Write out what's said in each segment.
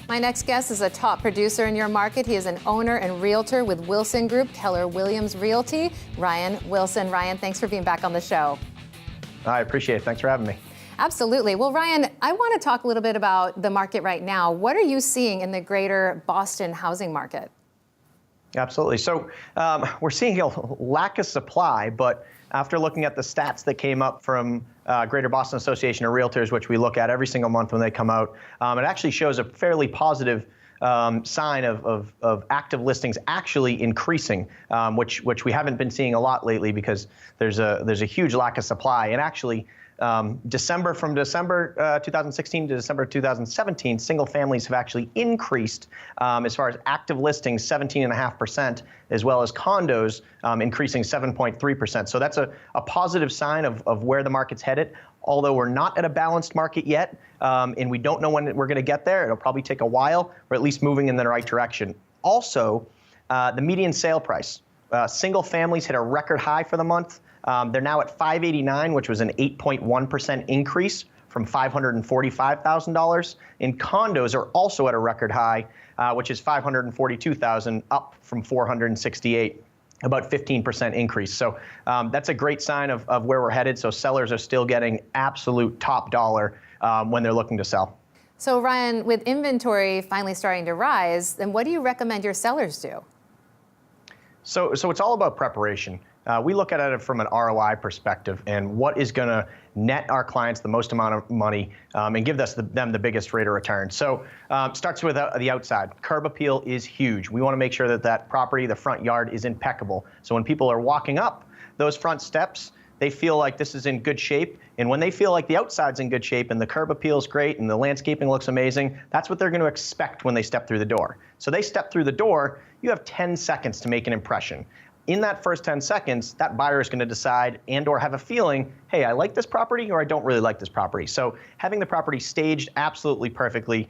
My next guest is a top producer in your market. He is an owner and realtor with Wilson Group, Keller Williams Realty. Ryan Wilson. Ryan, thanks for being back on the show. I appreciate it. Thanks for having me. Absolutely. Well, Ryan, I want to talk a little bit about the market right now. What are you seeing in the greater Boston housing market? Absolutely. So we're seeing a lack of supply, but after looking at the stats that came up from Greater Boston Association of Realtors, which we look at every single month when they come out, it actually shows a fairly positive sign of active listings actually increasing, which we haven't been seeing a lot lately because there's a huge lack of supply. And actually, December 2016 to December 2017, single families have actually increased as far as active listings 17.5%, as well as condos increasing 7.3%. So that's a positive sign of where the market's headed. Although we're not at a balanced market yet, and we don't know when we're going to get there. It'll probably take a while. We're at least moving in the right direction. Also, the median sale price. Single families hit a record high for the month. They're now at $589,000, which was an 8.1% increase from $545,000. And condos are also at a record high, which is $542,000, up from $468,000. About 15% increase. So that's a great sign of where we're headed. So sellers are still getting absolute top dollar when they're looking to sell. So Ryan, with inventory finally starting to rise, then what do you recommend your sellers do? So it's all about preparation. We look at it from an ROI perspective and what is going to net our clients the most amount of money and give them the biggest rate of return. So starts with the outside. Curb appeal is huge. We want to make sure that property, the front yard, is impeccable. So when people are walking up those front steps, they feel like this is in good shape. And when they feel like the outside's in good shape and the curb appeal is great and the landscaping looks amazing, that's what they're going to expect when they step through the door. So they step through the door, you have 10 seconds to make an impression. In that first 10 seconds, that buyer is going to decide and or have a feeling, hey, I like this property or I don't really like this property. So having the property staged absolutely perfectly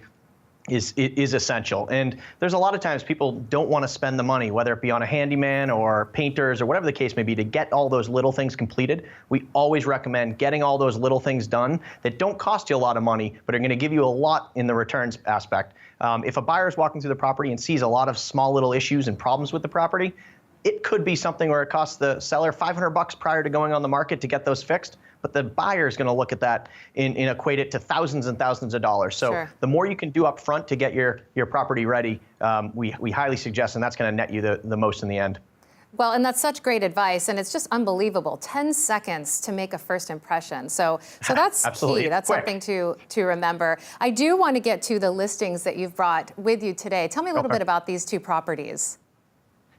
is essential. And there's a lot of times people don't want to spend the money, whether it be on a handyman or painters or whatever the case may be, to get all those little things completed. We always recommend getting all those little things done that don't cost you a lot of money, but are going to give you a lot in the returns aspect. If a buyer is walking through the property and sees a lot of small little issues and problems with the property, it could be something where it costs the seller $500 prior to going on the market to get those fixed, but the buyer is going to look at that and equate it to thousands and thousands of dollars. So sure. The more you can do up front to get your property ready, we highly suggest, and that's going to net you the most in the end. Well, and that's such great advice, and it's just unbelievable. 10 seconds to make a first impression. So that's Absolutely. Key. That's quick. Something to remember. I do want to get to the listings that you've brought with you today. Tell me a little bit about these two properties.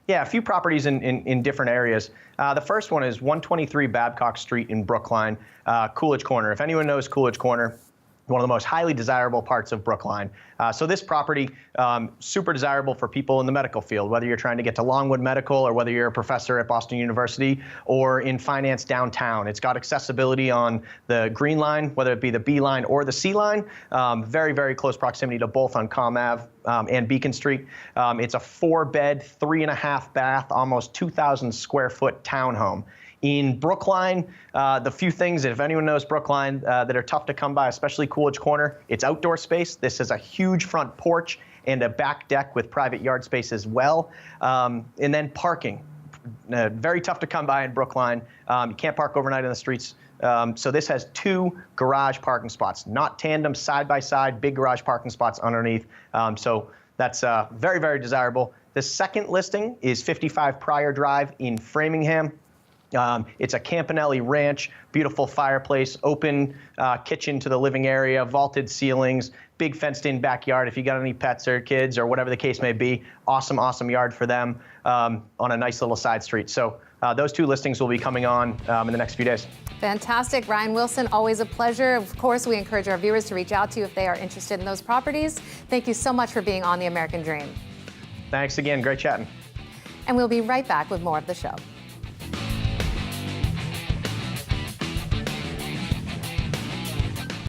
Yeah, a few properties in different areas. The first one is 123 Babcock Street in Brookline, Coolidge Corner. If anyone knows Coolidge Corner, one of the most highly desirable parts of Brookline. So this property, super desirable for people in the medical field, whether you're trying to get to Longwood Medical or whether you're a professor at Boston University or in finance downtown. It's got accessibility on the Green Line, whether it be the B line or the C line. Very, very close proximity to both on Comm Ave and Beacon Street. It's a 4-bed, 3.5 bath, almost 2,000 square foot townhome. In Brookline, the few things, if anyone knows Brookline, that are tough to come by, especially Coolidge Corner, it's outdoor space. This is a huge front porch and a back deck with private yard space as well. And then parking, very tough to come by in Brookline. You can't park overnight in the streets. So this has 2 garage parking spots, not tandem, side by side, big garage parking spots underneath. So that's very, very desirable. The second listing is 55 Pryor Drive in Framingham. It's a Campanelli ranch, beautiful fireplace, open kitchen to the living area, vaulted ceilings, big fenced-in backyard. If you got any pets or kids or whatever the case may be, awesome, awesome yard for them on a nice little side street. So those 2 listings will be coming on in the next few days. Fantastic. Ryan Wilson, always a pleasure. Of course, we encourage our viewers to reach out to you if they are interested in those properties. Thank you so much for being on The American Dream. Thanks again. Great chatting. And we'll be right back with more of the show.